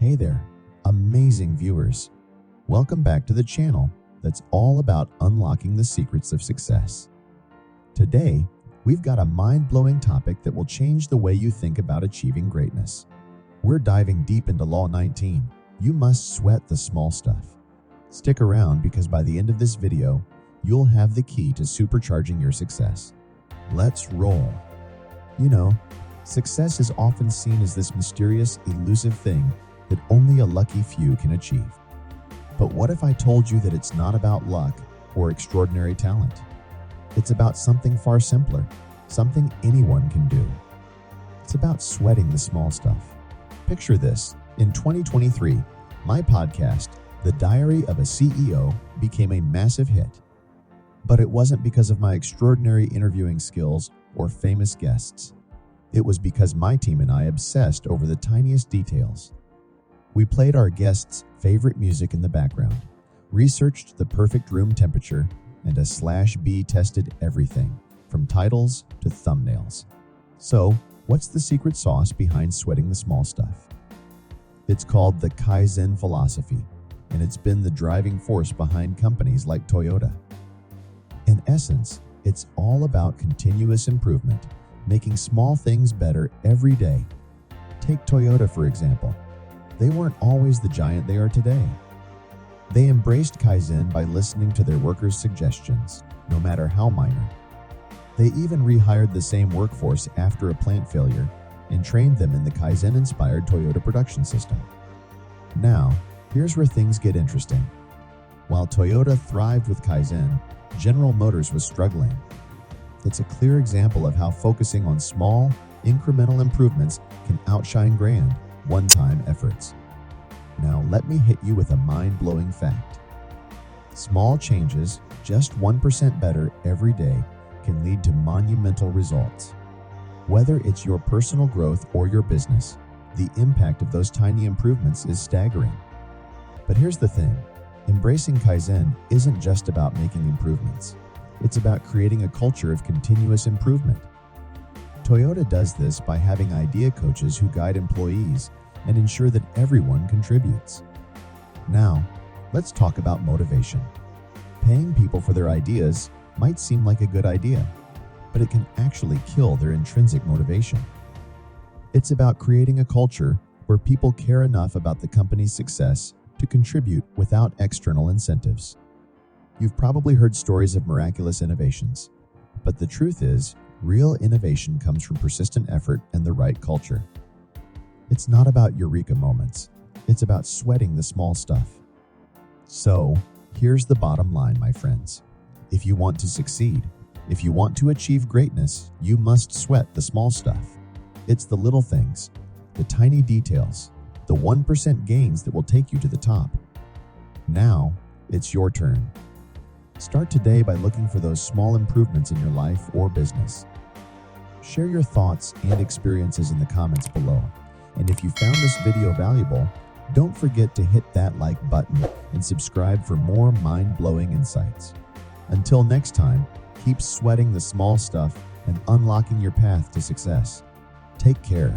Hey there, amazing viewers. Welcome back to the channel that's all about unlocking the secrets of success. Today, we've got a mind-blowing topic that will change the way you think about achieving greatness. We're diving deep into Law 19. You must sweat the small stuff. Stick around because by the end of this video, you'll have the key to supercharging your success. Let's roll. You know, success is often seen as this mysterious, elusive thing that only a lucky few can achieve. But what if I told you that it's not about luck or extraordinary talent? It's about something far simpler, something anyone can do. It's about sweating the small stuff. Picture this. In 2023, my podcast, The Diary of a CEO, became a massive hit. But it wasn't because of my extraordinary interviewing skills or famous guests. It was because my team and I obsessed over the tiniest details. We played our guests' favorite music in the background, researched the perfect room temperature, and /B tested everything, from titles to thumbnails. So, what's the secret sauce behind sweating the small stuff? It's called the Kaizen philosophy, and it's been the driving force behind companies like Toyota. In essence, it's all about continuous improvement, making small things better every day. Take Toyota, for example. They weren't always the giant they are today. They embraced Kaizen by listening to their workers' suggestions, no matter how minor. They even rehired the same workforce after a plant failure and trained them in the Kaizen-inspired Toyota production system. Now, here's where things get interesting. While Toyota thrived with Kaizen, General Motors was struggling. It's a clear example of how focusing on small, incremental improvements can outshine grand, one-time efforts. Now let me hit you with a mind-blowing fact. Small changes, just 1% better every day, can lead to monumental results. Whether it's your personal growth or your business, the impact of those tiny improvements is staggering. But here's the thing, embracing Kaizen isn't just about making improvements. It's about creating a culture of continuous improvement. Toyota does this by having idea coaches who guide employees and ensure that everyone contributes. Now, let's talk about motivation. Paying people for their ideas might seem like a good idea, but it can actually kill their intrinsic motivation. It's about creating a culture where people care enough about the company's success to contribute without external incentives. You've probably heard stories of miraculous innovations, but the truth is, real innovation comes from persistent effort and the right culture. It's not about eureka moments. It's about sweating the small stuff. So, here's the bottom line, my friends. If you want to succeed, if you want to achieve greatness, you must sweat the small stuff. It's the little things, the tiny details, the 1% gains that will take you to the top. Now, it's your turn. Start today by looking for those small improvements in your life or business. Share your thoughts and experiences in the comments below. And if you found this video valuable, don't forget to hit that like button and subscribe for more mind-blowing insights. Until next time, keep sweating the small stuff and unlocking your path to success. Take care.